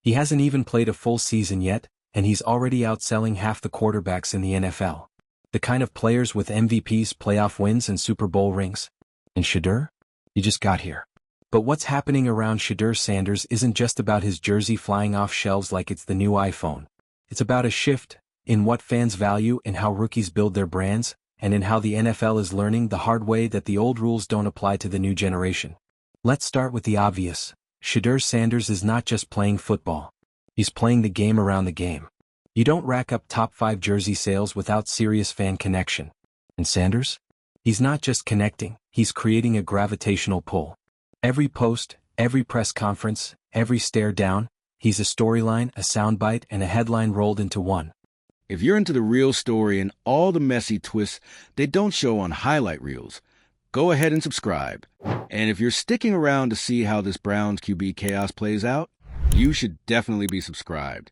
He hasn't even played a full season yet, and he's already outselling half the quarterbacks in the NFL. The kind of players with MVPs, playoff wins, and Super Bowl rings. And Shedeur? He just got here. But what's happening around Shedeur Sanders isn't just about his jersey flying off shelves like it's the new iPhone. It's about a shift in what fans value and how rookies build their brands, and in how the NFL is learning the hard way that the old rules don't apply to the new generation. Let's start with the obvious. Shedeur Sanders is not just playing football. He's playing the game around the game. You don't rack up top 5 jersey sales without serious fan connection. And Sanders? He's not just connecting, he's creating a gravitational pull. Every post, every press conference, every stare down, he's a storyline, a soundbite, and a headline rolled into one. If you're into the real story and all the messy twists they don't show on highlight reels, go ahead and subscribe. And if you're sticking around to see how this Browns QB chaos plays out, you should definitely be subscribed.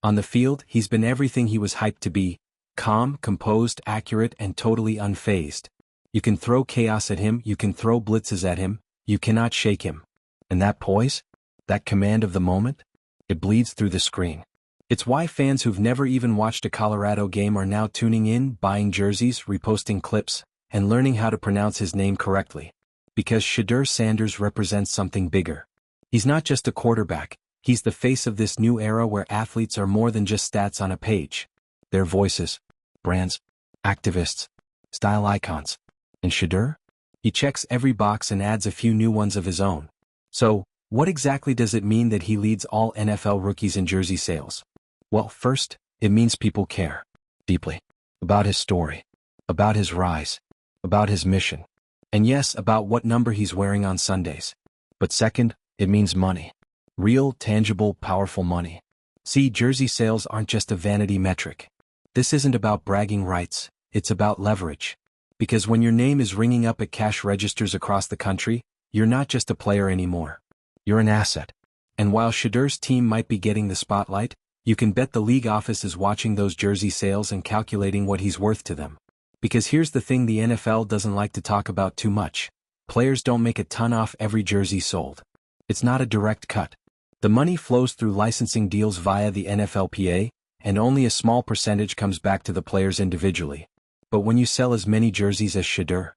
On the field, he's been everything he was hyped to be: calm, composed, accurate, and totally unfazed. You can throw chaos at him, you can throw blitzes at him, you cannot shake him. And that poise? That command of the moment? It bleeds through the screen. It's why fans who've never even watched a Colorado game are now tuning in, buying jerseys, reposting clips, and learning how to pronounce his name correctly. Because Shedeur Sanders represents something bigger. He's not just a quarterback, he's the face of this new era where athletes are more than just stats on a page. They're voices, brands, activists, style icons. And Shedeur? He checks every box and adds a few new ones of his own. So, what exactly does it mean that he leads all NFL rookies in jersey sales? Well, first, it means people care deeply about his story, about his rise, about his mission, and yes, about what number he's wearing on Sundays. But second, it means money. Real, tangible, powerful money. See, jersey sales aren't just a vanity metric. This isn't about bragging rights, it's about leverage. Because when your name is ringing up at cash registers across the country, you're not just a player anymore. You're an asset. And while Shedeur's team might be getting the spotlight, you can bet the league office is watching those jersey sales and calculating what he's worth to them. Because here's the thing the NFL doesn't like to talk about too much. Players don't make a ton off every jersey sold. It's not a direct cut. The money flows through licensing deals via the NFLPA, and only a small percentage comes back to the players individually. But when you sell as many jerseys as Shedeur,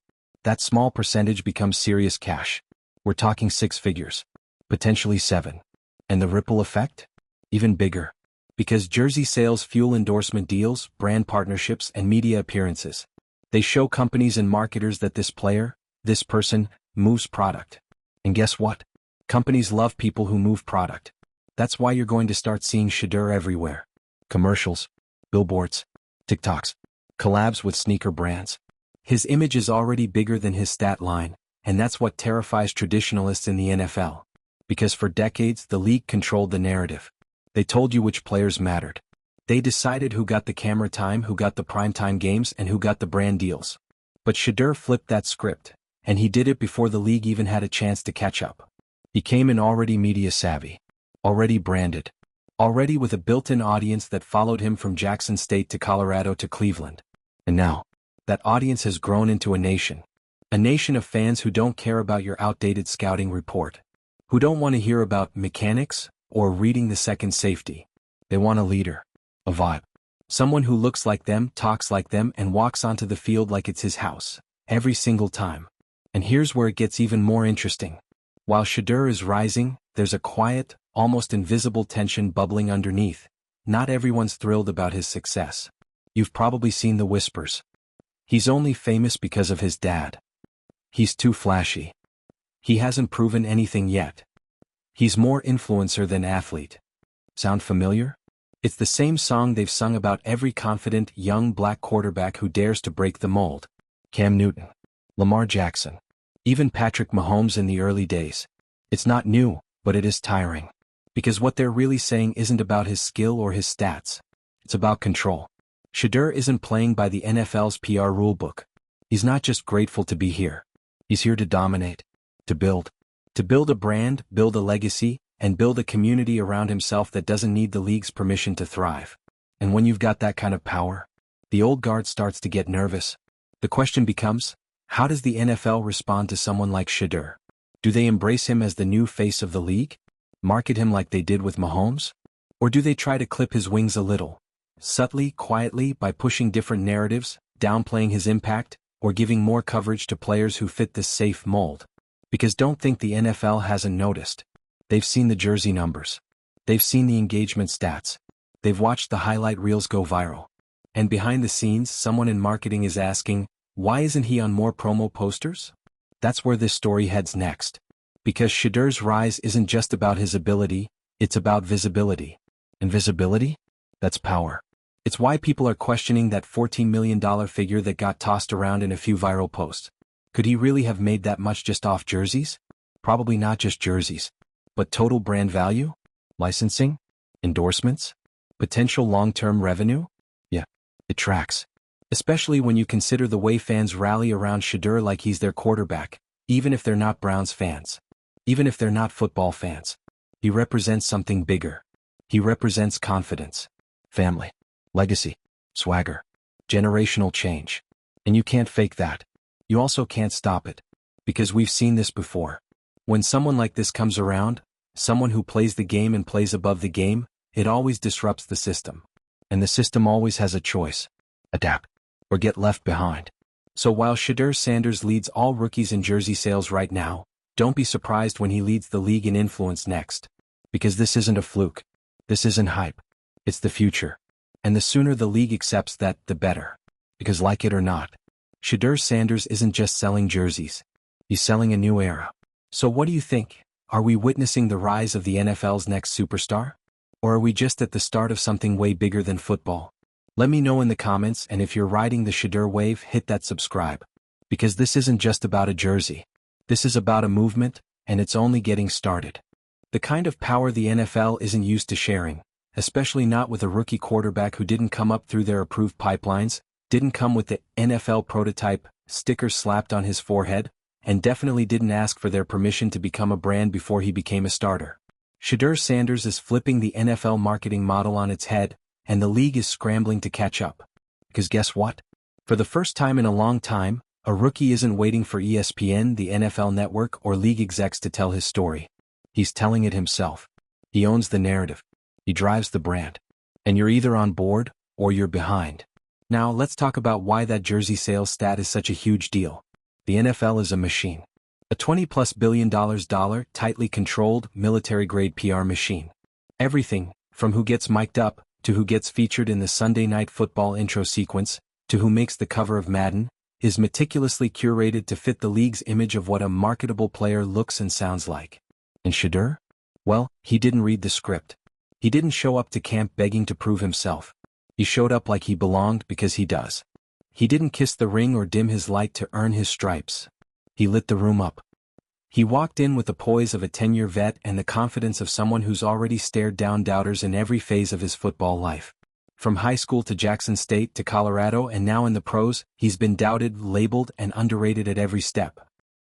that small percentage becomes serious cash. We're talking 6 figures. Potentially 7. And the ripple effect? Even bigger. Because jersey sales fuel endorsement deals, brand partnerships, and media appearances. They show companies and marketers that this player, this person, moves product. And guess what? Companies love people who move product. That's why you're going to start seeing Shedeur everywhere. Commercials, billboards, TikToks, collabs with sneaker brands. His image is already bigger than his stat line, and that's what terrifies traditionalists in the NFL. Because for decades, the league controlled the narrative. They told you which players mattered. They decided who got the camera time, who got the primetime games, and who got the brand deals. But Shedeur flipped that script, and he did it before the league even had a chance to catch up. He came in already media savvy, already branded, already with a built-in audience that followed him from Jackson State to Colorado to Cleveland. And now, that audience has grown into a nation of fans who don't care about your outdated scouting report, who don't want to hear about mechanics or reading the second safety. They want a leader, a vibe, someone who looks like them, talks like them, and walks onto the field like it's his house, every single time. And here's where it gets even more interesting. While Shedeur is rising, there's a quiet, almost invisible tension bubbling underneath. Not everyone's thrilled about his success. You've probably seen the whispers. He's only famous because of his dad. He's too flashy. He hasn't proven anything yet. He's more influencer than athlete. Sound familiar? It's the same song they've sung about every confident, young black quarterback who dares to break the mold. Cam Newton, Lamar Jackson, even Patrick Mahomes in the early days. It's not new, but it is tiring. Because what they're really saying isn't about his skill or his stats. It's about control. Shedeur isn't playing by the NFL's PR rulebook. He's not just grateful to be here. He's here to dominate, to build a brand, build a legacy, and build a community around himself that doesn't need the league's permission to thrive. And when you've got that kind of power, the old guard starts to get nervous. The question becomes, how does the NFL respond to someone like Shedeur? Do they embrace him as the new face of the league? Market him like they did with Mahomes? Or do they try to clip his wings a little? Subtly, quietly, by pushing different narratives, downplaying his impact, or giving more coverage to players who fit this safe mold? Because don't think the NFL hasn't noticed. They've seen the jersey numbers. They've seen the engagement stats. They've watched the highlight reels go viral. And behind the scenes, someone in marketing is asking, why isn't he on more promo posters? That's where this story heads next. Because Shedeur's rise isn't just about his ability, it's about visibility. And visibility? That's power. It's why people are questioning that $14 million figure that got tossed around in a few viral posts. Could he really have made that much just off jerseys? Probably not just jerseys. But total brand value? Licensing? Endorsements? Potential long-term revenue? Yeah, it tracks. Especially when you consider the way fans rally around Shedeur like he's their quarterback, even if they're not Browns fans. Even if they're not football fans. He represents something bigger. He represents confidence, family, legacy, swagger, generational change. And you can't fake that. You also can't stop it. Because we've seen this before. When someone like this comes around, someone who plays the game and plays above the game, it always disrupts the system. And the system always has a choice. Adapt. Or get left behind. So while Shedeur Sanders leads all rookies in jersey sales right now, don't be surprised when he leads the league in influence next. Because this isn't a fluke. This isn't hype. It's the future. And the sooner the league accepts that, the better. Because like it or not, Shedeur Sanders isn't just selling jerseys. He's selling a new era. So what do you think? Are we witnessing the rise of the NFL's next superstar? Or are we just at the start of something way bigger than football? Let me know in the comments, and if you're riding the Shedeur wave, hit that subscribe. Because this isn't just about a jersey. This is about a movement, and it's only getting started. The kind of power the NFL isn't used to sharing, especially not with a rookie quarterback who didn't come up through their approved pipelines, didn't come with the NFL prototype sticker slapped on his forehead, and definitely didn't ask for their permission to become a brand before he became a starter. Shedeur Sanders is flipping the NFL marketing model on its head, and the league is scrambling to catch up. Because guess what? For the first time in a long time, a rookie isn't waiting for ESPN, the NFL network, or league execs to tell his story. He's telling it himself. He owns the narrative. He drives the brand. And you're either on board, or you're behind. Now let's talk about why that jersey sales stat is such a huge deal. The NFL is a machine. A $20+ billion, tightly controlled, military-grade PR machine. Everything, from who gets mic'd up, to who gets featured in the Sunday Night Football intro sequence, to who makes the cover of Madden, is meticulously curated to fit the league's image of what a marketable player looks and sounds like. And Shedeur? Well, he didn't read the script. He didn't show up to camp begging to prove himself. He showed up like he belonged because he does. He didn't kiss the ring or dim his light to earn his stripes. He lit the room up. He walked in with the poise of a 10-year vet and the confidence of someone who's already stared down doubters in every phase of his football life. From high school to Jackson State to Colorado and now in the pros, he's been doubted, labeled, and underrated at every step.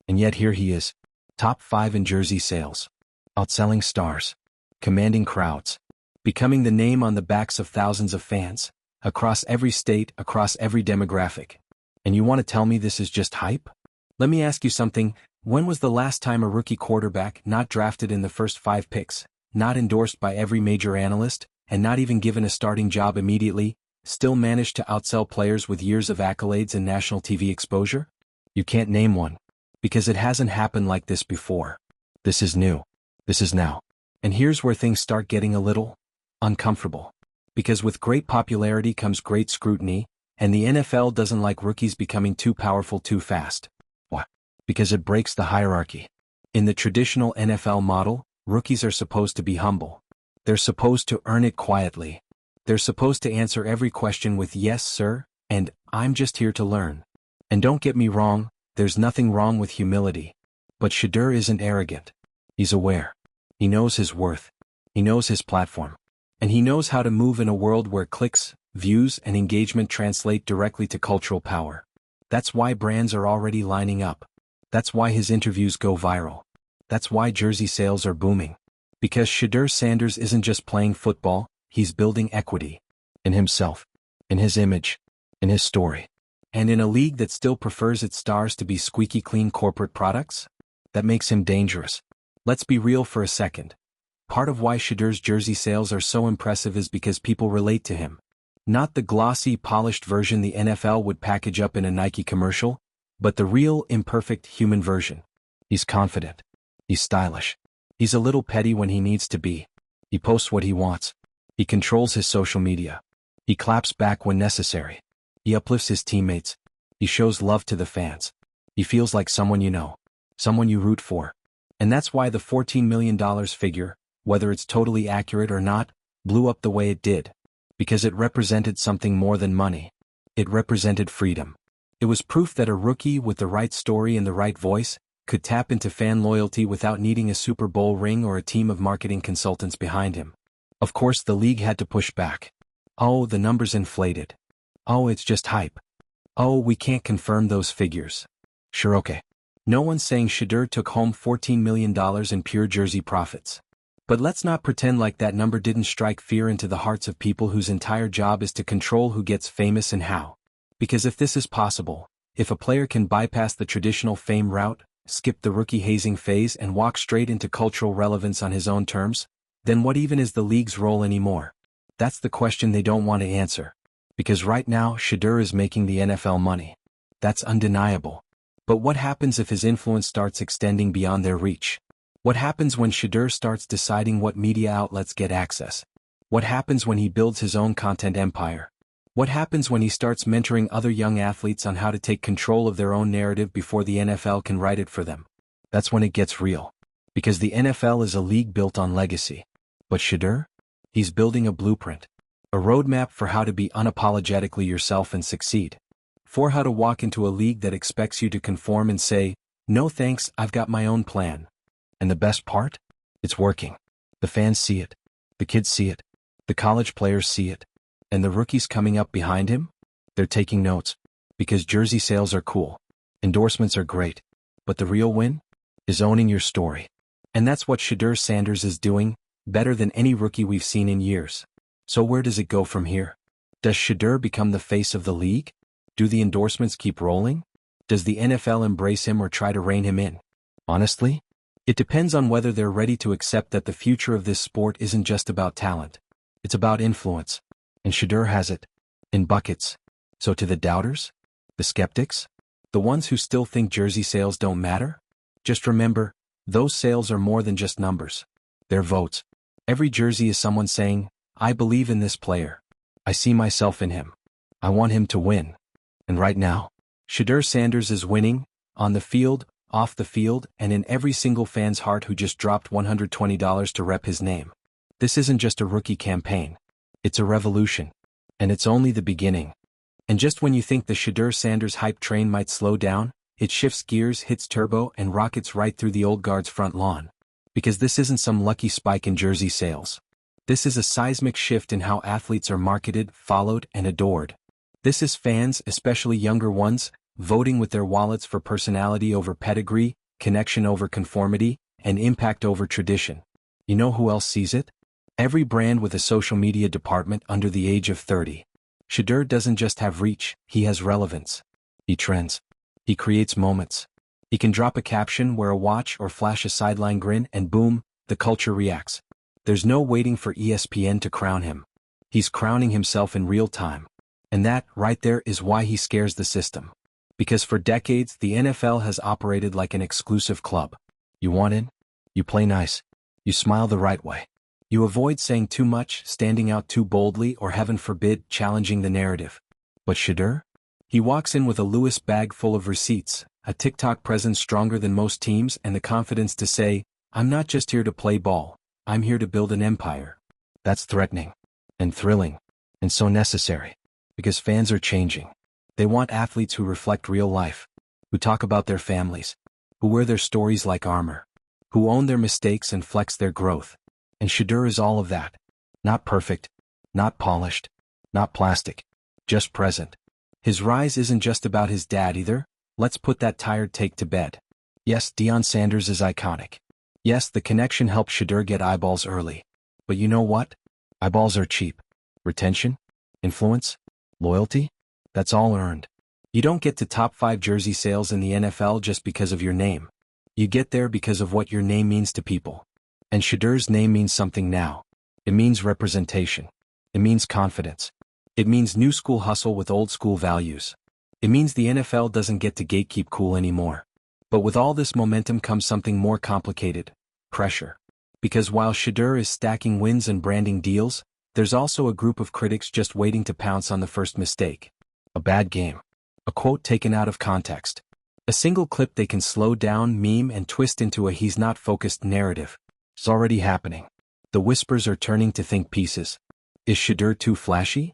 And yet here he is. Top 5 in jersey sales. Outselling stars. Commanding crowds. Becoming the name on the backs of thousands of fans. Across every state, across every demographic. And you want to tell me this is just hype? Let me ask you something. When was the last time a rookie quarterback, not drafted in the first 5 picks, not endorsed by every major analyst, and not even given a starting job immediately, still managed to outsell players with years of accolades and national TV exposure? You can't name one. Because it hasn't happened like this before. This is new. This is now. And here's where things start getting a little uncomfortable. Because with great popularity comes great scrutiny, and the NFL doesn't like rookies becoming too powerful too fast. Why? Because it breaks the hierarchy. In the traditional NFL model, rookies are supposed to be humble. They're supposed to earn it quietly. They're supposed to answer every question with yes, sir, and I'm just here to learn. And don't get me wrong, there's nothing wrong with humility. But Shedeur isn't arrogant. He's aware. He knows his worth. He knows his platform. And he knows how to move in a world where clicks, views, and engagement translate directly to cultural power. That's why brands are already lining up. That's why his interviews go viral. That's why jersey sales are booming. Because Shedeur Sanders isn't just playing football, he's building equity. In himself. In his image. In his story. And in a league that still prefers its stars to be squeaky clean corporate products? That makes him dangerous. Let's be real for a second. Part of why Shedur's jersey sales are so impressive is because people relate to him. Not the glossy, polished version the NFL would package up in a Nike commercial, but the real, imperfect human version. He's confident. He's stylish. He's a little petty when he needs to be. He posts what he wants. He controls his social media. He claps back when necessary. He uplifts his teammates. He shows love to the fans. He feels like someone you know, someone you root for. And that's why the $14 million figure, whether it's totally accurate or not, blew up the way it did. Because it represented something more than money. It represented freedom. It was proof that a rookie with the right story and the right voice could tap into fan loyalty without needing a Super Bowl ring or a team of marketing consultants behind him. Of course, the league had to push back. Oh, the numbers inflated. Oh, it's just hype. Oh, we can't confirm those figures. Sure, okay. No one's saying Shadur took home $14 million in pure jersey profits. But let's not pretend like that number didn't strike fear into the hearts of people whose entire job is to control who gets famous and how. Because if this is possible, if a player can bypass the traditional fame route, skip the rookie hazing phase and walk straight into cultural relevance on his own terms, then what even is the league's role anymore? That's the question they don't want to answer. Because right now, Shadur is making the NFL money. That's undeniable. But what happens if his influence starts extending beyond their reach? What happens when Shadur starts deciding what media outlets get access? What happens when he builds his own content empire? What happens when he starts mentoring other young athletes on how to take control of their own narrative before the NFL can write it for them? That's when it gets real. Because the NFL is a league built on legacy. But Shadur? He's building a blueprint. A roadmap for how to be unapologetically yourself and succeed. For how to walk into a league that expects you to conform and say, "No thanks, I've got my own plan." And the best part? It's working. The fans see it. The kids see it. The college players see it. And the rookies coming up behind him? They're taking notes. Because jersey sales are cool. Endorsements are great. But the real win? Is owning your story. And that's what Shedeur Sanders is doing, better than any rookie we've seen in years. So where does it go from here? Does Shedeur become the face of the league? Do the endorsements keep rolling? Does the NFL embrace him or try to rein him in? Honestly? It depends on whether they're ready to accept that the future of this sport isn't just about talent. It's about influence. And Shedeur has it. In buckets. So to the doubters? The skeptics? The ones who still think jersey sales don't matter? Just remember, those sales are more than just numbers. They're votes. Every jersey is someone saying, "I believe in this player. I see myself in him. I want him to win." And right now, Shedeur Sanders is winning, on the field, off the field, and in every single fan's heart who just dropped $120 to rep his name. This isn't just a rookie campaign. It's a revolution. And it's only the beginning. And just when you think the Shedeur Sanders hype train might slow down, it shifts gears, hits turbo, and rockets right through the old guard's front lawn. Because this isn't some lucky spike in jersey sales. This is a seismic shift in how athletes are marketed, followed, and adored. This is fans, especially younger ones, voting with their wallets for personality over pedigree, connection over conformity, and impact over tradition. You know who else sees it? Every brand with a social media department under the age of 30. Shedeur doesn't just have reach, he has relevance. He trends. He creates moments. He can drop a caption, wear a watch, or flash a sideline grin, and boom, the culture reacts. There's no waiting for ESPN to crown him. He's crowning himself in real time. And that, right there, is why he scares the system. Because for decades, the NFL has operated like an exclusive club. You want in? You play nice. You smile the right way. You avoid saying too much, standing out too boldly, or heaven forbid, challenging the narrative. But Shedeur? He walks in with a Lewis bag full of receipts, a TikTok presence stronger than most teams, and the confidence to say, "I'm not just here to play ball. I'm here to build an empire." That's threatening. And thrilling. And so necessary. Because fans are changing. They want athletes who reflect real life, who talk about their families, who wear their stories like armor, who own their mistakes and flex their growth. And Shedeur is all of that. Not perfect, not polished, not plastic, just present. His rise isn't just about his dad either. Let's put that tired take to bed. Yes, Deion Sanders is iconic. Yes, the connection helped Shedeur get eyeballs early. But you know what? Eyeballs are cheap. Retention? Influence? Loyalty? That's all earned. You don't get to top 5 jersey sales in the NFL just because of your name. You get there because of what your name means to people. And Shedur's name means something now. It means representation. It means confidence. It means new school hustle with old school values. It means the NFL doesn't get to gatekeep cool anymore. But with all this momentum comes something more complicated: pressure. Because while Shadur is stacking wins and branding deals, there's also a group of critics just waiting to pounce on the first mistake. A bad game. A quote taken out of context. A single clip they can slow down, meme, and twist into a he's not focused narrative. It's already happening. The whispers are turning to think pieces. Is Shadur too flashy?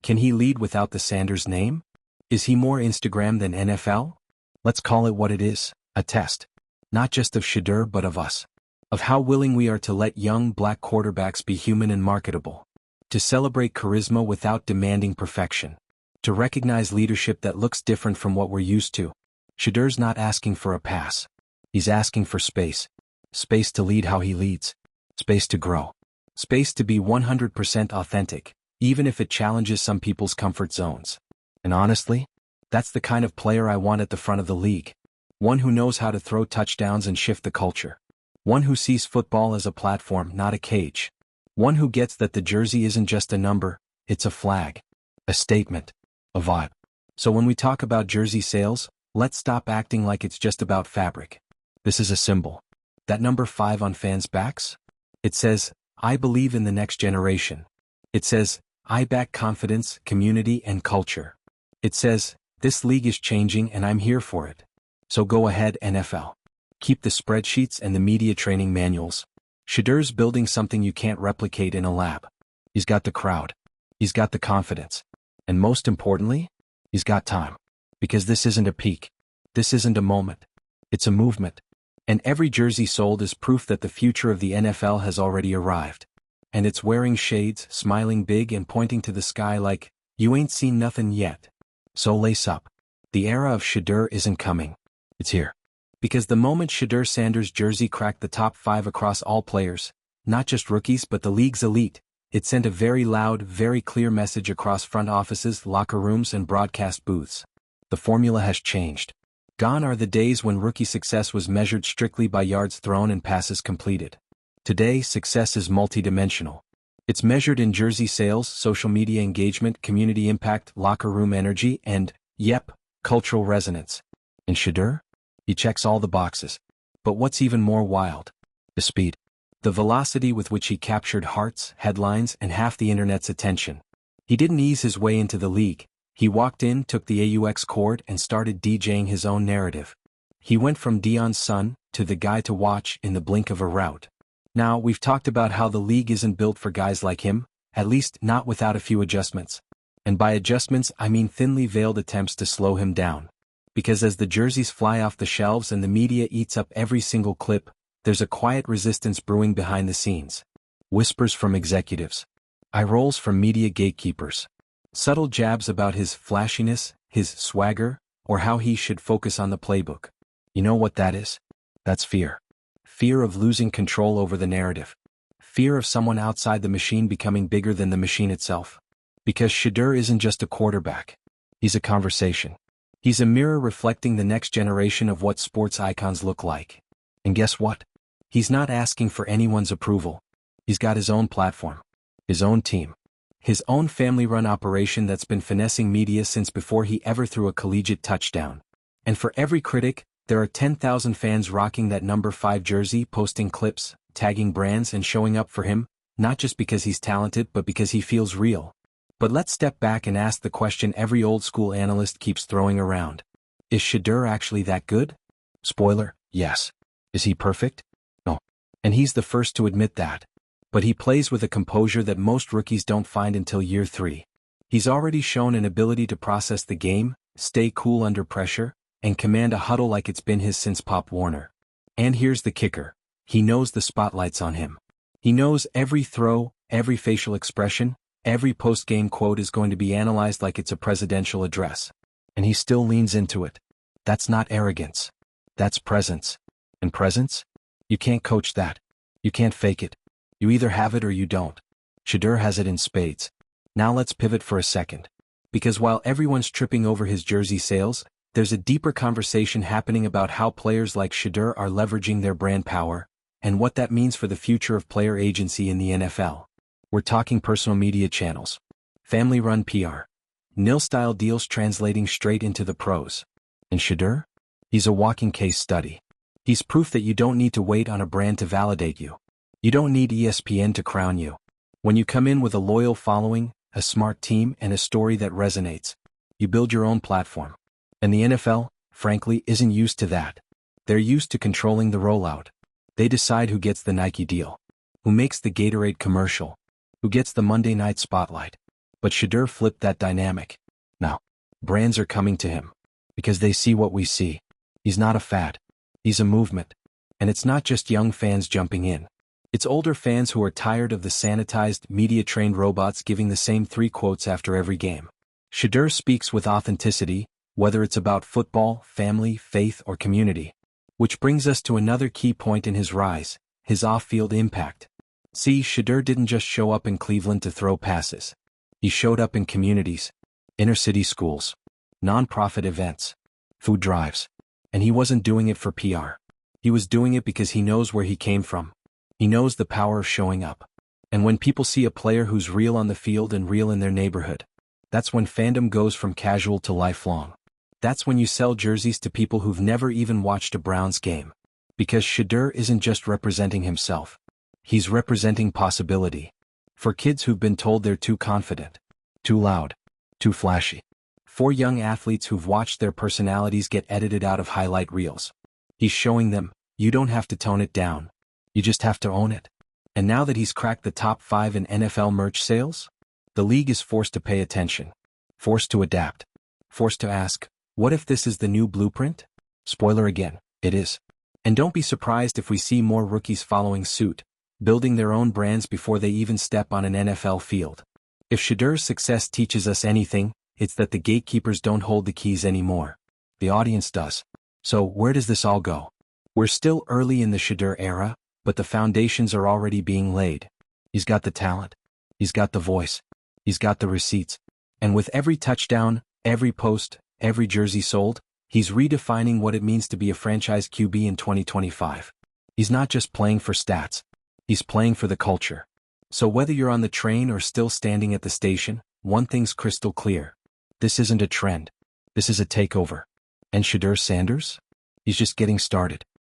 Can he lead without the Sanders name? Is he more Instagram than NFL? Let's call it what it is, a test. Not just of Shadur but of us. Of how willing we are to let young black quarterbacks be human and marketable. To celebrate charisma without demanding perfection. To recognize leadership that looks different from what we're used to. Shadur's not asking for a pass. He's asking for space. Space to lead how he leads. Space to grow. Space to be 100% authentic, even if it challenges some people's comfort zones. And honestly, that's the kind of player I want at the front of the league. One who knows how to throw touchdowns and shift the culture. One who sees football as a platform, not a cage. One who gets that the jersey isn't just a number, it's a flag. A statement. A vibe. So when we talk about jersey sales, let's stop acting like it's just about fabric. This is a symbol. That number 5 on fans' backs? It says, I believe in the next generation. It says, I back confidence, community, and culture. It says, this league is changing and I'm here for it. So go ahead, NFL. Keep the spreadsheets and the media training manuals. Shadur's building something you can't replicate in a lab. He's got the crowd. He's got the confidence. And most importantly, he's got time. Because this isn't a peak. This isn't a moment. It's a movement. And every jersey sold is proof that the future of the NFL has already arrived. And it's wearing shades, smiling big and pointing to the sky like, you ain't seen nothing yet. So lace up. The era of Shadur isn't coming. It's here. Because the moment Shadur Sanders' jersey cracked the top 5 across all players, not just rookies but the league's elite, it sent a very loud, very clear message across front offices, locker rooms, and broadcast booths. The formula has changed. Gone are the days when rookie success was measured strictly by yards thrown and passes completed. Today, success is multidimensional. It's measured in jersey sales, social media engagement, community impact, locker room energy, and, yep, cultural resonance. And Shadur? He checks all the boxes. But what's even more wild? The speed. The velocity with which he captured hearts, headlines, and half the internet's attention. He didn't ease his way into the league. He walked in, took the AUX cord, and started DJing his own narrative. He went from Dion's son to the guy to watch in the blink of a route. Now, we've talked about how the league isn't built for guys like him, at least not without a few adjustments. And by adjustments, I mean thinly veiled attempts to slow him down. Because as the jerseys fly off the shelves and the media eats up every single clip, there's a quiet resistance brewing behind the scenes. Whispers from executives. Eye rolls from media gatekeepers. Subtle jabs about his flashiness, his swagger, or how he should focus on the playbook. You know what that is? That's fear. Fear of losing control over the narrative. Fear of someone outside the machine becoming bigger than the machine itself. Because Shadur isn't just a quarterback. He's a conversation. He's a mirror reflecting the next generation of what sports icons look like. And guess what? He's not asking for anyone's approval. He's got his own platform. His own team. His own family-run operation that's been finessing media since before he ever threw a collegiate touchdown. And for every critic, there are 10,000 fans rocking that number 5 jersey, posting clips, tagging brands and showing up for him, not just because he's talented but because he feels real. But let's step back and ask the question every old-school analyst keeps throwing around. Is Shadur actually that good? Spoiler, yes. Is he perfect? No. And he's the first to admit that. But he plays with a composure that most rookies don't find until year 3. He's already shown an ability to process the game, stay cool under pressure, and command a huddle like it's been his since Pop Warner. And here's the kicker. He knows the spotlight's on him. He knows every throw, every facial expression, every post-game quote is going to be analyzed like it's a presidential address. And he still leans into it. That's not arrogance. That's presence. And presence? You can't coach that. You can't fake it. You either have it or you don't. Shadur has it in spades. Now let's pivot for a second. Because while everyone's tripping over his jersey sales, there's a deeper conversation happening about how players like Shadur are leveraging their brand power, and what that means for the future of player agency in the NFL. We're talking personal media channels, family-run PR, nil-style deals translating straight into the pros. And Shedeur? He's a walking case study. He's proof that you don't need to wait on a brand to validate you. You don't need ESPN to crown you. When you come in with a loyal following, a smart team, and a story that resonates, you build your own platform. And the NFL, frankly, isn't used to that. They're used to controlling the rollout. They decide who gets the Nike deal, who makes the Gatorade commercial, who gets the Monday night spotlight. But Shedeur flipped that dynamic. Now, brands are coming to him because they see what we see. He's not a fad. He's a movement. And it's not just young fans jumping in. It's older fans who are tired of the sanitized, media-trained robots giving the same 3 quotes after every game. Shedeur speaks with authenticity, whether it's about football, family, faith, or community. Which brings us to another key point in his rise, his off-field impact. See, Shedeur didn't just show up in Cleveland to throw passes. He showed up in communities, inner-city schools, non-profit events, food drives. And he wasn't doing it for PR. He was doing it because he knows where he came from. He knows the power of showing up. And when people see a player who's real on the field and real in their neighborhood, that's when fandom goes from casual to lifelong. That's when you sell jerseys to people who've never even watched a Browns game. Because Shedeur isn't just representing himself. He's representing possibility. For kids who've been told they're too confident, too loud, too flashy. For young athletes who've watched their personalities get edited out of highlight reels. He's showing them, you don't have to tone it down. You just have to own it. And now that he's cracked the top 5 in NFL merch sales, the league is forced to pay attention. Forced to adapt. Forced to ask, what if this is the new blueprint? Spoiler again, it is. And don't be surprised if we see more rookies following suit, building their own brands before they even step on an NFL field. If Shedeur's success teaches us anything, it's that the gatekeepers don't hold the keys anymore. The audience does. So where does this all go? We're still early in the Shedeur era, but the foundations are already being laid. He's got the talent. He's got the voice. He's got the receipts. And with every touchdown, every post, every jersey sold, he's redefining what it means to be a franchise QB in 2025. He's not just playing for stats. He's playing for the culture. So whether you're on the train or still standing at the station, one thing's crystal clear. This isn't a trend. This is a takeover. And Shedeur Sanders? He's just getting started.